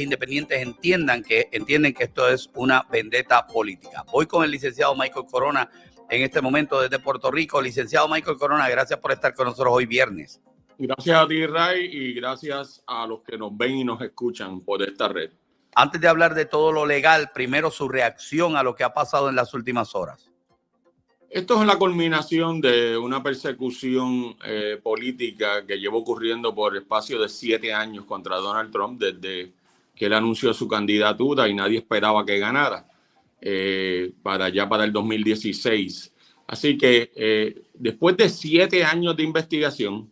independientes entienden que esto es una vendetta política. Voy con el licenciado Michael Corona en este momento desde Puerto Rico. Licenciado Michael Corona, gracias por estar con nosotros hoy viernes. Gracias a ti, Ray, y gracias a los que nos ven y nos escuchan por esta red. Antes de hablar de todo lo legal, primero su reacción a lo que ha pasado en las últimas horas. Esto es la culminación de una persecución política que lleva ocurriendo por espacio de 7 años contra Donald Trump desde que él anunció su candidatura y nadie esperaba que ganara para el 2016. Así que después de 7 años de investigación,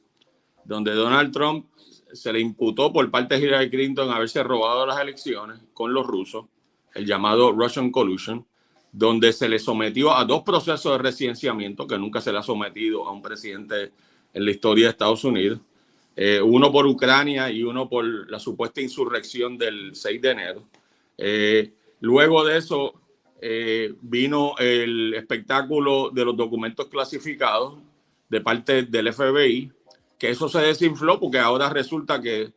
donde Donald Trump se le imputó por parte de Hillary Clinton haberse robado las elecciones con los rusos, el llamado Russian Collusion, donde se le sometió a 2 procesos de residenciamiento que nunca se le ha sometido a un presidente en la historia de Estados Unidos, uno por Ucrania y uno por la supuesta insurrección del 6 de enero. Luego de eso vino el espectáculo de los documentos clasificados de parte del FBI, que eso se desinfló porque ahora resulta que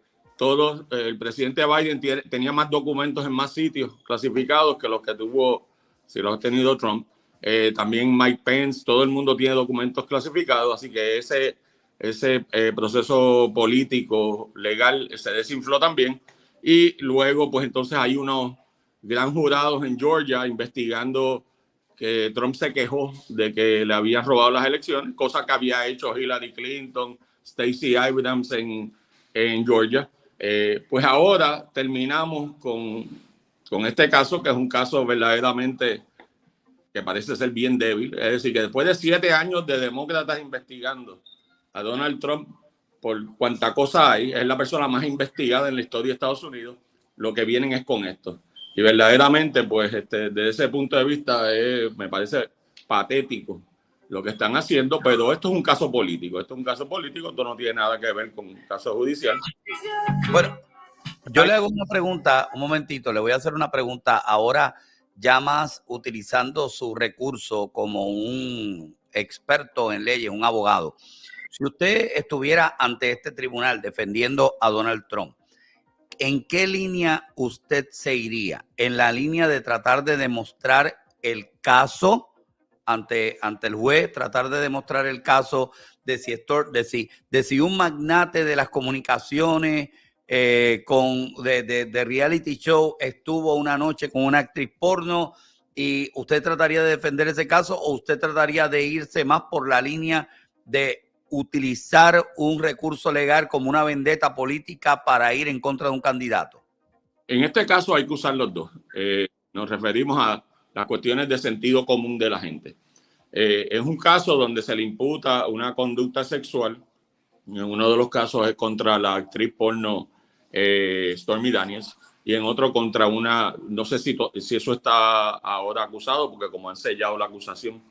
el presidente Biden tenía más documentos en más sitios clasificados que los que tuvo, si los ha tenido Trump. También Mike Pence, todo el mundo tiene documentos clasificados, así que ese proceso político legal se desinfló también. Y luego, pues entonces hay unos gran jurados en Georgia investigando que Trump se quejó de que le habían robado las elecciones, cosa que había hecho Hillary Clinton, Stacey Abrams en Georgia. Pues ahora terminamos con este caso, que es un caso verdaderamente que parece ser bien débil. Es decir, que después de 7 años de demócratas investigando a Donald Trump por cuánta cosa hay, es la persona más investigada en la historia de Estados Unidos, lo que vienen es con esto. Y verdaderamente, pues, desde ese punto de vista, me parece patético lo que están haciendo, pero esto es un caso político. Esto no tiene nada que ver con un caso judicial. Bueno, yo le hago una pregunta, un momentito, le voy a hacer una pregunta ahora, ya más utilizando su recurso como un experto en leyes, un abogado. Si usted estuviera ante este tribunal defendiendo a Donald Trump, ¿en qué línea usted se iría? ¿En la línea de tratar de demostrar el caso ante el juez, tratar de demostrar el caso de si un magnate de las comunicaciones de reality show estuvo una noche con una actriz porno, y usted trataría de defender ese caso, o usted trataría de irse más por la línea de utilizar un recurso legal como una vendetta política para ir en contra de un candidato? En este caso hay que usar los dos. Nos referimos a las cuestiones de sentido común de la gente. Es un caso donde se le imputa una conducta sexual. En uno de los casos es contra la actriz porno Stormy Daniels, y en otro contra no sé si eso está ahora acusado, porque como han sellado la acusación,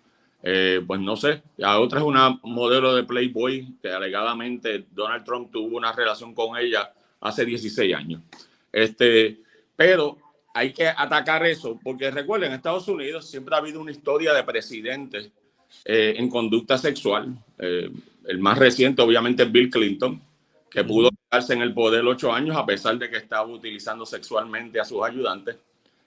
pues no sé. La otra es una modelo de Playboy que alegadamente Donald Trump tuvo una relación con ella hace 16 años. Pero hay que atacar eso, porque recuerden, en Estados Unidos siempre ha habido una historia de presidentes en conducta sexual. El más reciente, obviamente, es Bill Clinton, que pudo quedarse en el poder 8 años a pesar de que estaba utilizando sexualmente a sus ayudantes.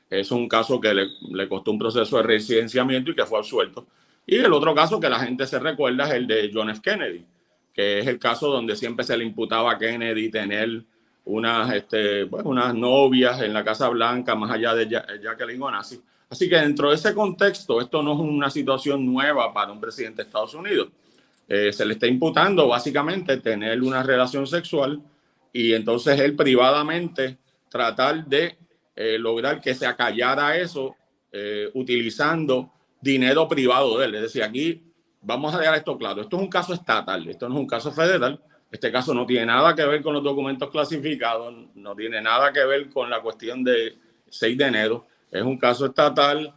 Es un caso que le costó un proceso de residenciamiento y que fue absuelto. Y el otro caso que la gente se recuerda es el de John F. Kennedy, que es el caso donde siempre se le imputaba a Kennedy tener unas novias en la Casa Blanca, más allá de Jacqueline Onassis. Así que dentro de ese contexto, esto no es una situación nueva para un presidente de Estados Unidos. Se le está imputando básicamente tener una relación sexual y entonces él privadamente tratar de lograr que se acallara eso utilizando dinero privado de él. Es decir, aquí vamos a dejar esto claro. Esto es un caso estatal, esto no es un caso federal. Este caso no tiene nada que ver con los documentos clasificados, no tiene nada que ver con la cuestión de 6 de enero. Es un caso estatal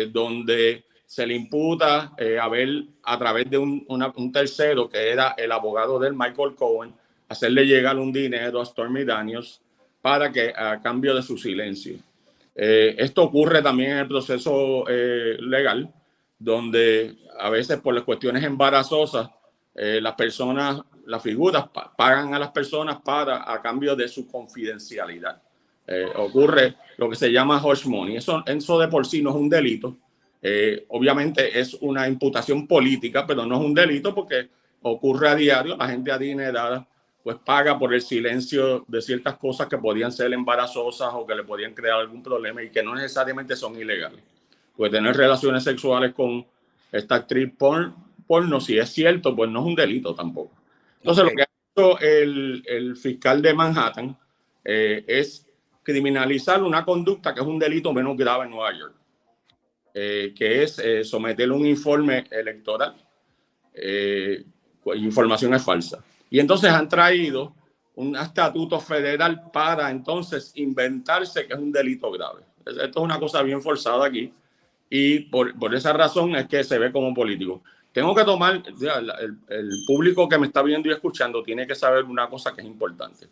donde se le imputa a través de un tercero, que era el abogado del Michael Cohen, hacerle llegar un dinero a Stormy Daniels a cambio de su silencio. Esto ocurre también en el proceso legal, donde a veces por las cuestiones embarazosas, las figuras pagan a las personas a cambio de su confidencialidad. ocurre lo que se llama hush money. Eso de por sí no es un delito. Obviamente es una imputación política, pero no es un delito porque ocurre a diario. La gente adinerada pues paga por el silencio de ciertas cosas que podían ser embarazosas o que le podían crear algún problema y que no necesariamente son ilegales. Pues tener relaciones sexuales con esta actriz porno, si es cierto, pues no es un delito tampoco. Entonces, lo que ha hecho el fiscal de Manhattan es criminalizar una conducta que es un delito menos grave en Nueva York, que es someterle un informe electoral. Información es falsa. Y entonces han traído un estatuto federal para entonces inventarse que es un delito grave. Esto es una cosa bien forzada aquí y por esa razón es que se ve como político. Tengo que tomar, el público que me está viendo y escuchando tiene que saber una cosa que es importante.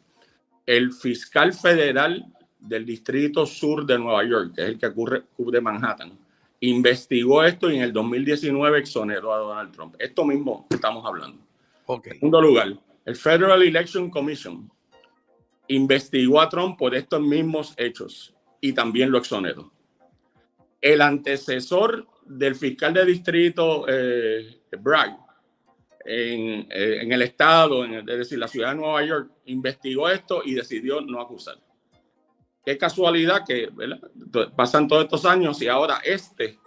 El fiscal federal del Distrito Sur de Nueva York, que es el que cubre Manhattan, investigó esto y en el 2019 exoneró a Donald Trump. Esto mismo estamos hablando. En segundo lugar, el Federal Election Commission investigó a Trump por estos mismos hechos y también lo exoneró. El antecesor del fiscal de distrito, Bragg, en el estado, es decir, la ciudad de Nueva York, investigó esto y decidió no acusar. Qué casualidad que, ¿verdad?, pasan todos estos años y ahora este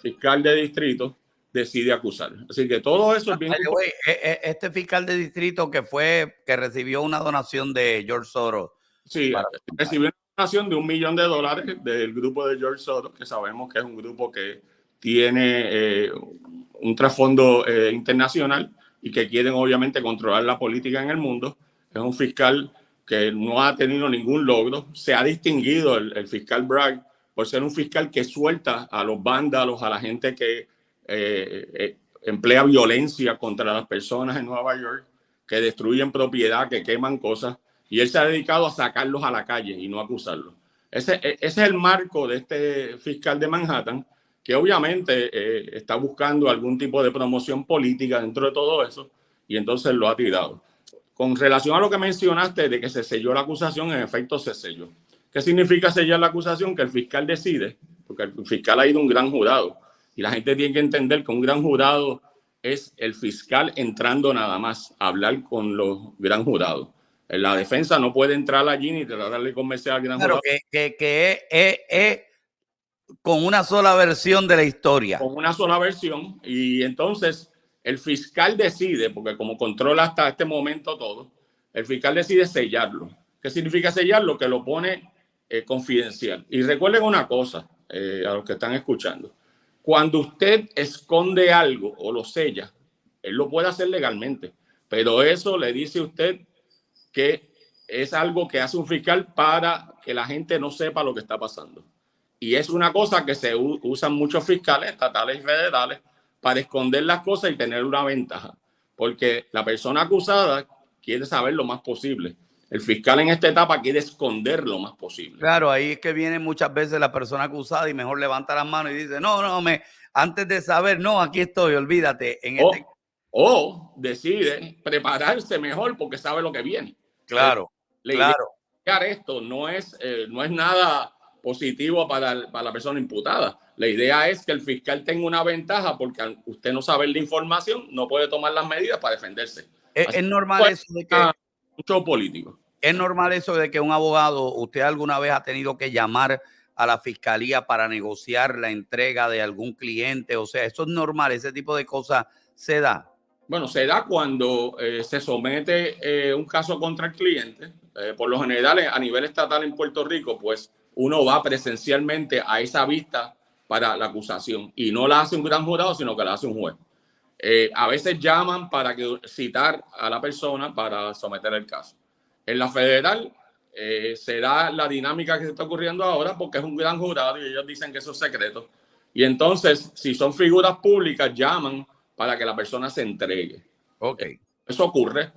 fiscal de distrito decide acusar. Así que todo eso es bien importante. Este fiscal de distrito que recibió una donación de George Soros. Sí, recibió una donación de $1 millón del grupo de George Soros, que sabemos que es un grupo que tiene un trasfondo internacional y que quieren obviamente controlar la política en el mundo. Es un fiscal que no ha tenido ningún logro. Se ha distinguido el fiscal Bragg por ser un fiscal que suelta a los vándalos, a la gente que emplea violencia contra las personas en Nueva York, que destruyen propiedad, que queman cosas, y él se ha dedicado a sacarlos a la calle y no a acusarlos. Ese es el marco de este fiscal de Manhattan, que obviamente está buscando algún tipo de promoción política dentro de todo eso, y entonces lo ha tirado. Con relación a lo que mencionaste de que se selló la acusación, en efecto se selló. ¿Qué significa sellar la acusación? Que el fiscal decide, porque el fiscal ha ido a un gran jurado, y la gente tiene que entender que un gran jurado es el fiscal entrando nada más a hablar con los gran jurados. La defensa no puede entrar allí ni tratar de convencer al gran jurado. Que es con una sola versión de la historia. Con una sola versión, y entonces el fiscal decide, porque como controla hasta este momento todo, el fiscal decide sellarlo. ¿Qué significa sellarlo? Que lo pone confidencial. Y recuerden una cosa, a los que están escuchando. Cuando usted esconde algo o lo sella, él lo puede hacer legalmente, pero eso le dice a usted que es algo que hace un fiscal para que la gente no sepa lo que está pasando. Y es una cosa que se usan muchos fiscales estatales y federales para esconder las cosas y tener una ventaja, porque la persona acusada quiere saber lo más posible. El fiscal en esta etapa quiere esconder lo más posible. Claro, ahí es que viene muchas veces la persona acusada y mejor levanta las manos y dice, no, antes de saber, no, aquí estoy, olvídate. O decide prepararse mejor porque sabe lo que viene. Claro, claro. Esto no es nada positivo para la persona imputada. La idea es que el fiscal tenga una ventaja porque al usted no saber la información, no puede tomar las medidas para defenderse. Es normal eso de que... Mucho político. Es normal eso de que un abogado, usted alguna vez ha tenido que llamar a la fiscalía para negociar la entrega de algún cliente. O sea, eso es normal, ese tipo de cosas se da. Bueno, se da cuando se somete un caso contra el cliente. Por lo general, a nivel estatal en Puerto Rico, pues uno va presencialmente a esa vista para la acusación y no la hace un gran jurado, sino que la hace un juez. A veces llaman para citar a la persona para someter el caso. En la federal se da la dinámica que se está ocurriendo ahora porque es un gran jurado y ellos dicen que eso es secreto. Y entonces, si son figuras públicas, llaman para que la persona se entregue. Okay. Eso ocurre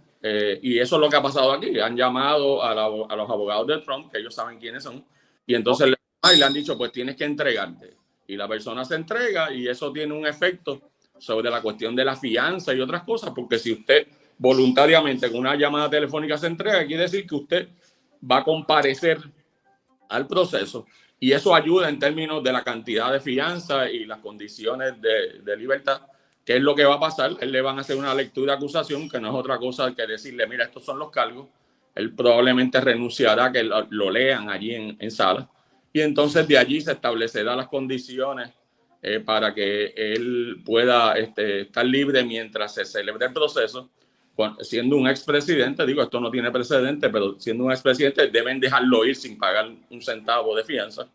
y eso es lo que ha pasado aquí. Han llamado a los abogados de Trump, que ellos saben quiénes son, y entonces le han dicho, pues tienes que entregarte. Y la persona se entrega y eso tiene un efecto sobre la cuestión de la fianza y otras cosas, porque si usted voluntariamente con una llamada telefónica se entrega, quiere decir que usted va a comparecer al proceso, y eso ayuda en términos de la cantidad de fianza y las condiciones de libertad. ¿Qué es lo que va a pasar? Él le van a hacer una lectura de acusación, que no es otra cosa que decirle, mira, estos son los cargos. Él probablemente renunciará a que lo lean allí en sala, y entonces de allí se establecerán las condiciones para que él pueda estar libre mientras se celebre el proceso. Siendo un expresidente, digo, esto no tiene precedente, pero siendo un expresidente deben dejarlo ir sin pagar un centavo de fianza,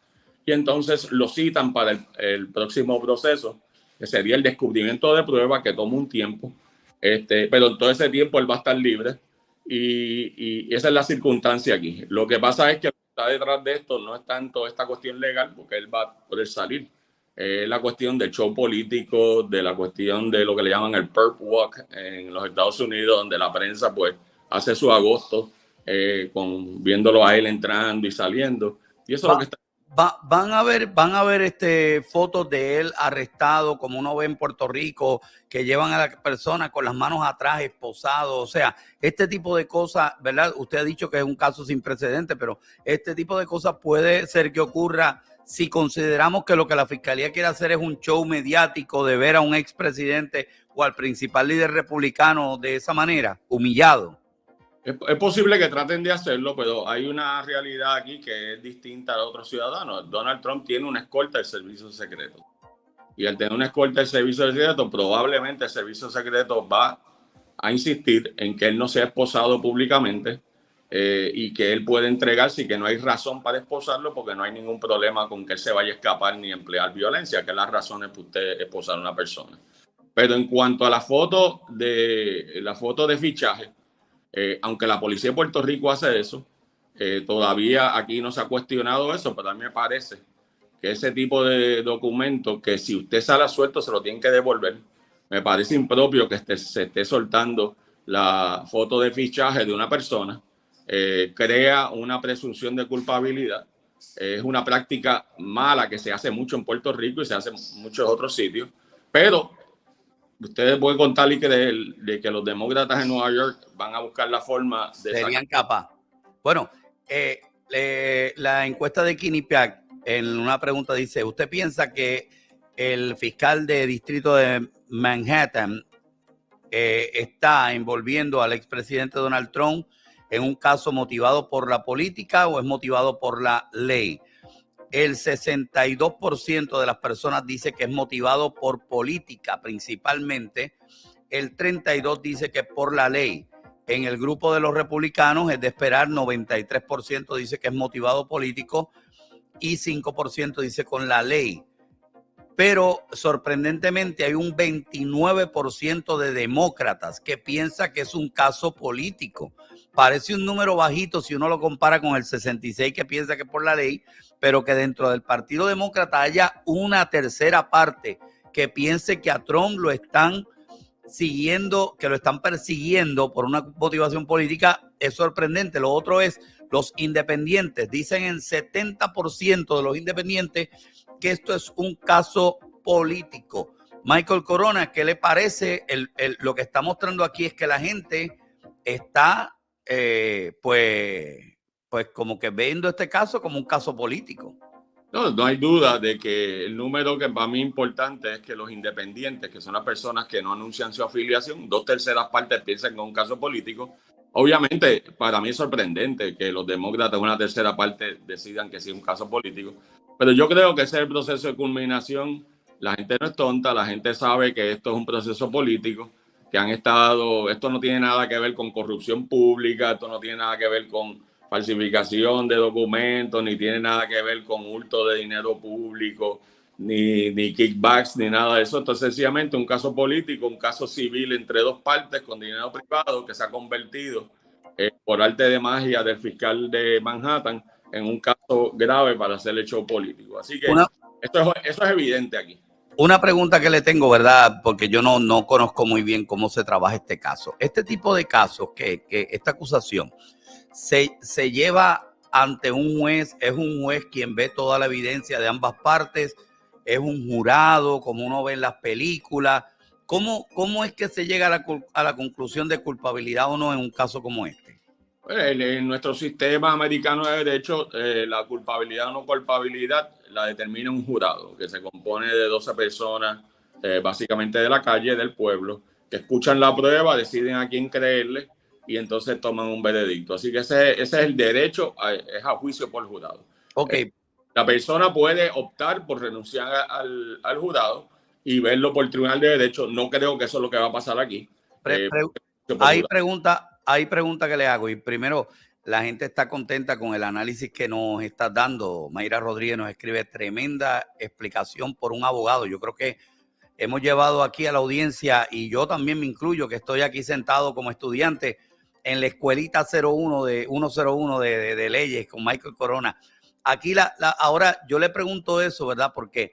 y entonces lo citan para el próximo proceso, que sería el descubrimiento de pruebas, que toma un tiempo, pero en todo ese tiempo él va a estar libre, y esa es la circunstancia aquí. Lo que pasa es que lo que está detrás de esto no es tanto esta cuestión legal, porque él va a poder salir. La cuestión del show político, de la cuestión de lo que le llaman el perp walk en los Estados Unidos, donde la prensa pues hace su agosto viéndolo a él entrando y saliendo. Y eso es lo que está. Van a ver fotos de él arrestado, como uno ve en Puerto Rico, que llevan a la persona con las manos atrás, esposado. O sea, este tipo de cosas, ¿verdad? Usted ha dicho que es un caso sin precedentes, pero este tipo de cosas puede ser que ocurra si consideramos que lo que la fiscalía quiere hacer es un show mediático de ver a un expresidente o al principal líder republicano de esa manera, humillado. Es posible que traten de hacerlo, pero hay una realidad aquí que es distinta a otros ciudadanos. Donald Trump tiene una escolta del servicio secreto. Y al tener una escolta del servicio secreto, probablemente el servicio secreto va a insistir en que él no sea esposado públicamente y que él puede entregarse, y que no hay razón para esposarlo, porque no hay ningún problema con que él se vaya a escapar ni emplear violencia, que es las razones para usted esposar a una persona. Pero en cuanto a la foto de fichaje, aunque la policía de Puerto Rico hace eso, todavía aquí no se ha cuestionado eso, pero a mí me parece que ese tipo de documentos, que si usted sale suelto se lo tienen que devolver, me parece impropio que se esté soltando la foto de fichaje de una persona. Crea una presunción de culpabilidad. Es una práctica mala que se hace mucho en Puerto Rico y se hace en muchos otros sitios, pero ustedes pueden contar y creer de que los demócratas en Nueva York van a buscar la forma de serían capaz. Bueno, la encuesta de Quinnipiac en una pregunta dice, ¿usted piensa que el fiscal de distrito de Manhattan está envolviendo al expresidente Donald Trump en un caso motivado por la política o es motivado por la ley? El 62% de las personas dice que es motivado por política principalmente. El 32% dice que es por la ley. En el grupo de los republicanos es de esperar, 93% dice que es motivado político y 5% dice con la ley. Pero sorprendentemente hay un 29% de demócratas que piensa que es un caso político. Parece un número bajito si uno lo compara con el 66% que piensa que es por la ley, pero que dentro del Partido Demócrata haya una tercera parte que piense que a Trump lo están siguiendo, que lo están persiguiendo por una motivación política, es sorprendente. Lo otro es los independientes. Dicen en 70% de los independientes que esto es un caso político. Michael Corona, ¿qué le parece? Lo que está mostrando aquí es que la gente está pues como que viendo este caso como un caso político. No hay duda de que el número que para mí importante es que los independientes, que son las personas que no anuncian su afiliación, 2/3 partes piensan que es un caso político. Obviamente, para mí es sorprendente que los demócratas, una tercera parte, decidan que sí es un caso político. Pero yo creo que ese es el proceso de culminación. La gente no es tonta, la gente sabe que esto es un proceso político, que esto no tiene nada que ver con corrupción pública, esto no tiene nada que ver con falsificación de documentos, ni tiene nada que ver con hurto de dinero público, ni kickbacks, ni nada de eso. Esto es sencillamente un caso político, un caso civil entre dos partes con dinero privado que se ha convertido por arte de magia del fiscal de Manhattan en un caso grave para hacer el show político. Así que eso es evidente aquí. Una pregunta que le tengo, ¿verdad? Porque yo no conozco muy bien cómo se trabaja este caso. Este tipo de casos, que esta acusación se lleva ante un juez, es un juez quien ve toda la evidencia de ambas partes, es un jurado, como uno ve en las películas. ¿Cómo es que se llega a la conclusión de culpabilidad o no en un caso como este? En nuestro sistema americano de derecho, la culpabilidad o no culpabilidad la determina un jurado que se compone de 12 personas, básicamente de la calle, del pueblo, que escuchan la prueba, deciden a quién creerle y entonces toman un veredicto. Así que ese es el derecho, es a juicio por jurado. Ok. La persona puede optar por renunciar al jurado y verlo por el Tribunal de Derecho. No creo que eso es lo que va a pasar aquí. Hay pregunta que le hago. Y primero, la gente está contenta con el análisis que nos estás dando. Mayra Rodríguez nos escribe tremenda explicación por un abogado. Yo creo que hemos llevado aquí a la audiencia, y yo también me incluyo, que estoy aquí sentado como estudiante en la escuelita 101 de leyes con Michael Corona. Aquí ahora yo le pregunto eso, ¿verdad? Porque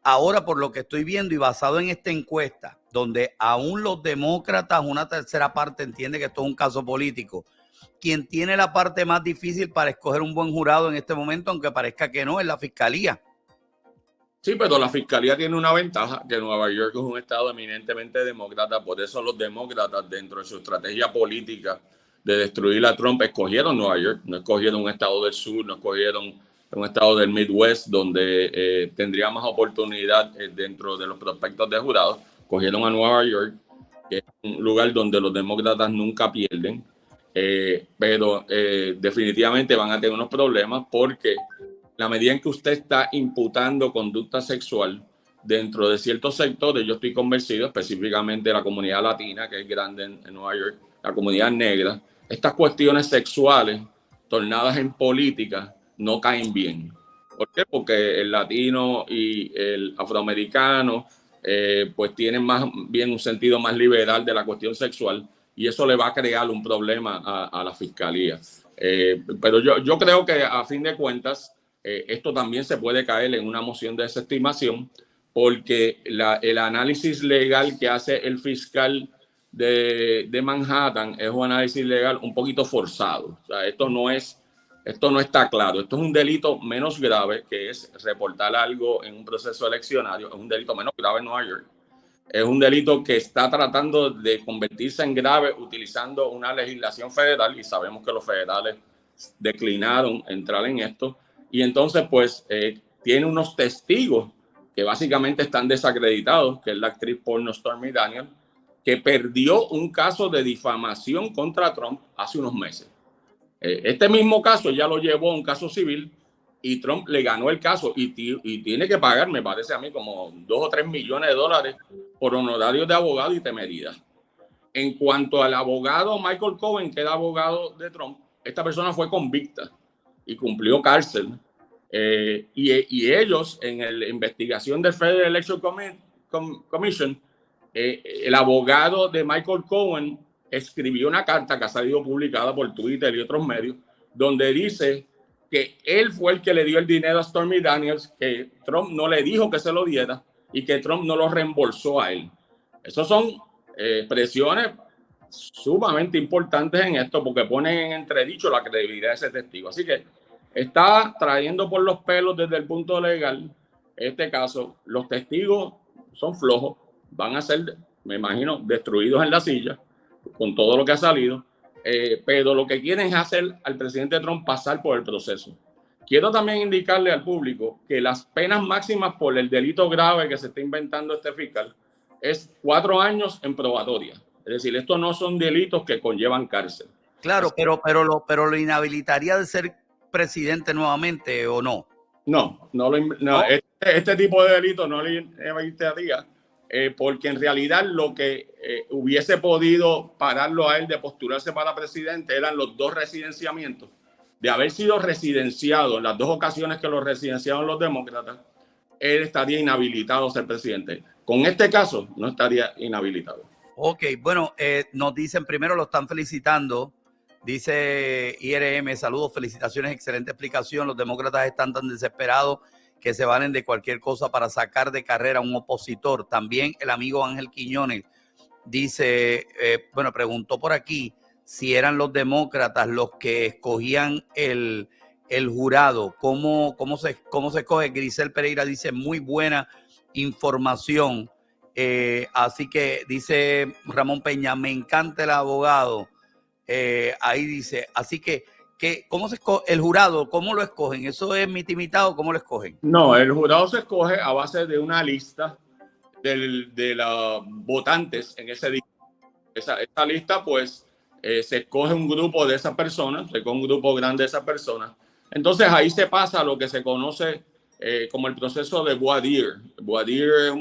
ahora, por lo que estoy viendo y basado en esta encuesta, donde aún los demócratas, una tercera parte, entiende que esto es un caso político, quien tiene la parte más difícil para escoger un buen jurado en este momento, aunque parezca que no, es la fiscalía. Sí, pero la fiscalía tiene una ventaja, que Nueva York es un estado eminentemente demócrata, por eso los demócratas, dentro de su estrategia política de destruir a Trump, escogieron Nueva York, no escogieron un estado del sur, no escogieron un estado del Midwest, donde tendría más oportunidad dentro de los prospectos de jurados. Cogieron a Nueva York, que es un lugar donde los demócratas nunca pierden, pero definitivamente van a tener unos problemas porque la medida en que usted está imputando conducta sexual dentro de ciertos sectores, yo estoy convencido, específicamente la comunidad latina, que es grande en Nueva York, la comunidad negra, estas cuestiones sexuales tornadas en política no caen bien. ¿Por qué? Porque el latino y el afroamericano pues tienen más bien un sentido más liberal de la cuestión sexual y eso le va a crear un problema a la fiscalía. Pero yo creo que a fin de cuentas esto también se puede caer en una moción de desestimación porque el análisis legal que hace el fiscal de Manhattan es un análisis legal un poquito forzado. O sea, esto no está claro. Esto es un delito menos grave, que es reportar algo en un proceso eleccionario. Es un delito menos grave en Nueva York. Es un delito que está tratando de convertirse en grave utilizando una legislación federal y sabemos que los federales declinaron entrar en esto. Y entonces, pues, tiene unos testigos que básicamente están desacreditados, que es la actriz porno Stormy Daniels, que perdió un caso de difamación contra Trump hace unos meses. Este mismo caso ya lo llevó a un caso civil y Trump le ganó el caso y tiene que pagar, me parece a mí, como 2 o 3 millones de dólares por honorarios de abogado y temeridad. En cuanto al abogado Michael Cohen, que era abogado de Trump, esta persona fue convicta y cumplió cárcel. Y ellos, en la investigación del Federal Election Commission, el abogado de Michael Cohen escribió una carta que ha salido publicada por Twitter y otros medios, donde dice que él fue el que le dio el dinero a Stormy Daniels, que Trump no le dijo que se lo diera y que Trump no lo reembolsó a él. Esos son presiones sumamente importantes en esto porque ponen en entredicho la credibilidad de ese testigo. Así que está trayendo por los pelos desde el punto legal este caso. Los testigos son flojos, van a ser, me imagino, destruidos en la silla con todo lo que ha salido, pero lo que quieren es hacer al presidente Trump pasar por el proceso. Quiero también indicarle al público que las penas máximas por el delito grave que se está inventando este fiscal es 4 años en probatoria. Es decir, estos no son delitos que conllevan cárcel. Claro, pero lo inhabilitaría de ser presidente nuevamente, ¿o no? No. Este tipo de delitos no le inhabilitaría porque en realidad lo que hubiese podido pararlo a él de postularse para presidente eran los 2 residenciamientos. De haber sido residenciado en las 2 ocasiones que lo residenciaron los demócratas, él estaría inhabilitado a ser presidente. Con este caso, no estaría inhabilitado. Ok, bueno, nos dicen primero, lo están felicitando. Dice IRM, saludos, felicitaciones, excelente explicación. Los demócratas están tan desesperados que se valen de cualquier cosa para sacar de carrera a un opositor. También el amigo Ángel Quiñones dice, preguntó por aquí si eran los demócratas los que escogían el jurado. ¿Cómo se escoge? Grisel Pereira dice, muy buena información. Así que dice Ramón Peña, me encanta el abogado. ahí dice, así que ¿cómo se escoge el jurado? ¿Cómo lo escogen? ¿Eso es mitimitado? ¿Cómo lo escogen? No, el jurado se escoge a base de una lista de los votantes en ese día. Esa lista, pues, se escoge un grupo de esas personas, se escoge un grupo grande de esas personas. Entonces, ahí se pasa lo que se conoce como el proceso de voir dire. Voir dire es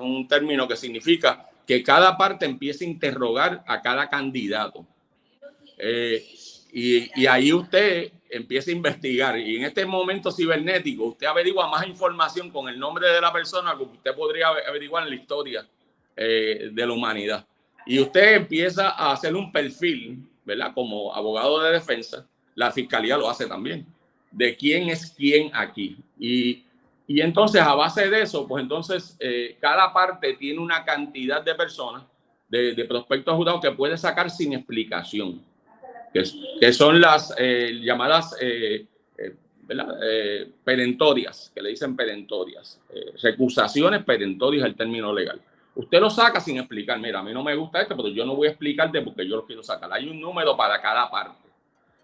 un término que significa que cada parte empieza a interrogar a cada candidato. Y ahí usted empieza a investigar. Y en este momento cibernético, usted averigua más información con el nombre de la persona que usted podría averiguar en la historia de la humanidad. Y usted empieza a hacer un perfil, ¿verdad? Como abogado de defensa, la fiscalía lo hace también, de quién es quién aquí. Y entonces, a base de eso, pues entonces cada parte tiene una cantidad de personas, de prospectos jurados que puede sacar sin explicación. Que son las llamadas perentorias, que le dicen perentorias, recusaciones perentorias es el término legal. Usted lo saca sin explicar, mira, a mí no me gusta esto, pero yo no voy a explicarte porque yo lo quiero sacar. Hay un número para cada parte.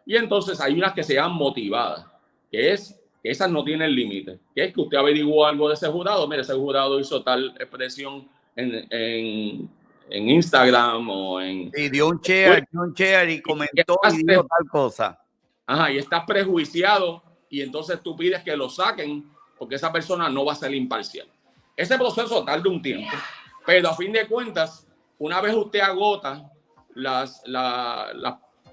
Y entonces hay unas que se llaman motivadas, que esas no tienen límite, que es que usted averiguó algo de ese jurado, mire, ese jurado hizo tal expresión en Instagram o en... Y dio un share y comentó y dijo tal cosa. Ajá, y estás prejuiciado y entonces tú pides que lo saquen porque esa persona no va a ser imparcial. Ese proceso tarda un tiempo, pero a fin de cuentas, una vez usted agota las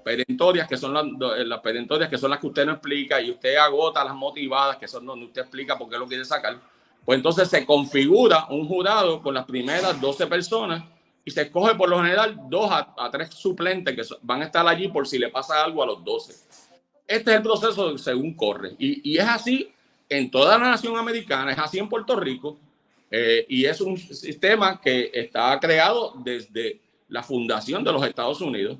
perentorias, que son las perentorias, que son las que usted no explica, y usted agota las motivadas, que son donde usted explica por qué lo quiere sacar, pues entonces se configura un jurado con las primeras 12 personas y se escoge por lo general 2 a 3 suplentes que van a estar allí por si le pasa algo a los 12. Este es el proceso según corre. Y es así en toda la nación americana, es así en Puerto Rico, y es un sistema que está creado desde la fundación de los Estados Unidos.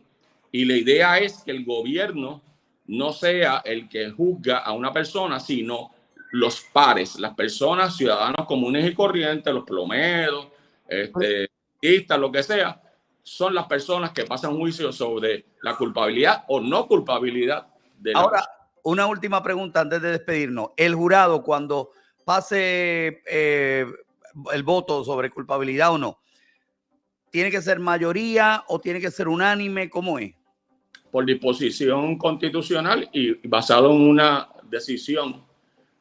Y la idea es que el gobierno no sea el que juzga a una persona, sino los pares, las personas, ciudadanos comunes y corrientes, los plomeros, lo que sea, son las personas que pasan juicio sobre la culpabilidad o no culpabilidad. Ahora, una última pregunta antes de despedirnos. El jurado, cuando pase el voto sobre culpabilidad o no, ¿tiene que ser mayoría o tiene que ser unánime? ¿Cómo es? Por disposición constitucional y basado en una decisión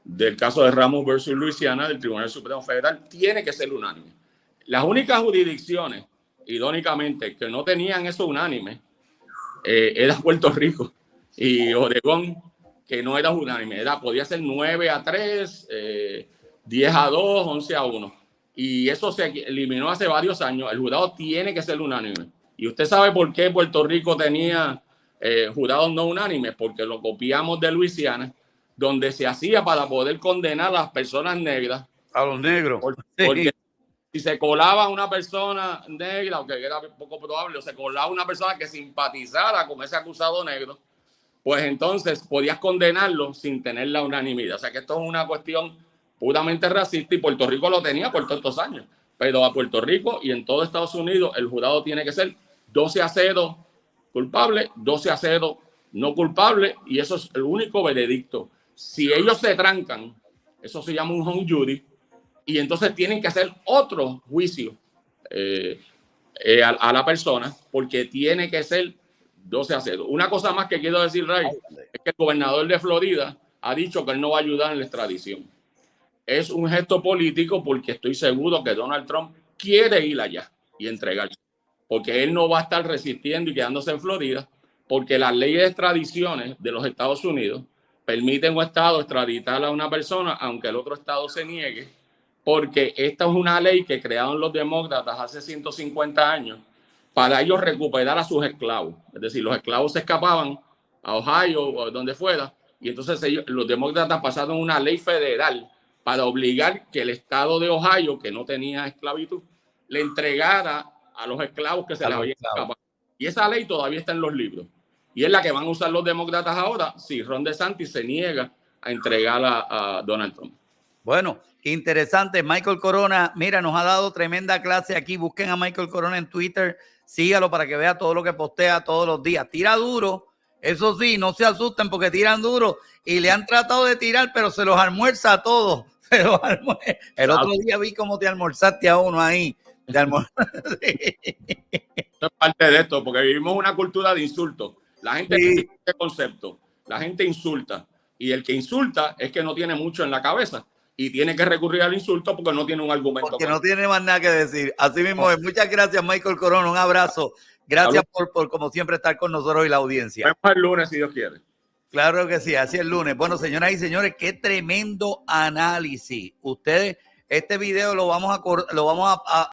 del caso de Ramos versus Luisiana del Tribunal Supremo Federal, tiene que ser unánime. Las únicas jurisdicciones, irónicamente, que no tenían eso unánime, era Puerto Rico y Oregón, que no era unánime. Podía ser 9-3, 10-2, 11-1. Y eso se eliminó hace varios años. El jurado tiene que ser unánime. Y usted sabe por qué Puerto Rico tenía jurados no unánimes, porque lo copiamos de Luisiana, donde se hacía para poder condenar a las personas negras. A los negros. Porque si se colaba una persona negra, aunque era poco probable, o se colaba una persona que simpatizara con ese acusado negro, pues entonces podías condenarlo sin tener la unanimidad. O sea que esto es una cuestión puramente racista y Puerto Rico lo tenía por tantos años. Pero a Puerto Rico y en todo Estados Unidos el jurado tiene que ser 12-0 culpable, 12-0 no culpable, y eso es el único veredicto. Si ellos se trancan, eso se llama un hung jury, y entonces tienen que hacer otro juicio a la persona, porque tiene que ser 12-0. Una cosa más que quiero decir, Ray, es que el gobernador de Florida ha dicho que él no va a ayudar en la extradición. Es un gesto político porque estoy seguro que Donald Trump quiere ir allá y entregarse, porque él no va a estar resistiendo y quedándose en Florida, porque las leyes de extradiciones de los Estados Unidos permiten a un estado extraditar a una persona aunque el otro estado se niegue, porque esta es una ley que crearon los demócratas hace 150 años para ellos recuperar a sus esclavos. Es decir, los esclavos se escapaban a Ohio o donde fuera, y entonces los demócratas pasaron una ley federal para obligar que el estado de Ohio, que no tenía esclavitud, le entregara a los esclavos que se les habían escapado. Y esa ley todavía está en los libros. Y es la que van a usar los demócratas ahora si Ron DeSantis se niega a entregar a Donald Trump. Bueno, interesante. Michael Corona, mira, nos ha dado tremenda clase aquí. Busquen a Michael Corona en Twitter, sígalo para que vea todo lo que postea todos los días. Tira duro, eso sí, no se asusten porque tiran duro y le han tratado de tirar, pero se los almuerza a todos. El otro día vi cómo te almorzaste a uno ahí. Esto es parte de esto, porque vivimos una cultura de insultos. La gente tiene este concepto, la gente insulta, y el que insulta es que no tiene mucho en la cabeza y tiene que recurrir al insulto porque no tiene un argumento. Porque no tiene más nada que decir. Así mismo es. Muchas gracias, Michael Corona. Un abrazo. Gracias por como siempre, estar con nosotros y la audiencia. Nos vemos el lunes, si Dios quiere. Claro que sí, así es el lunes. Bueno, señoras y señores, qué tremendo análisis. Ustedes, este video lo vamos a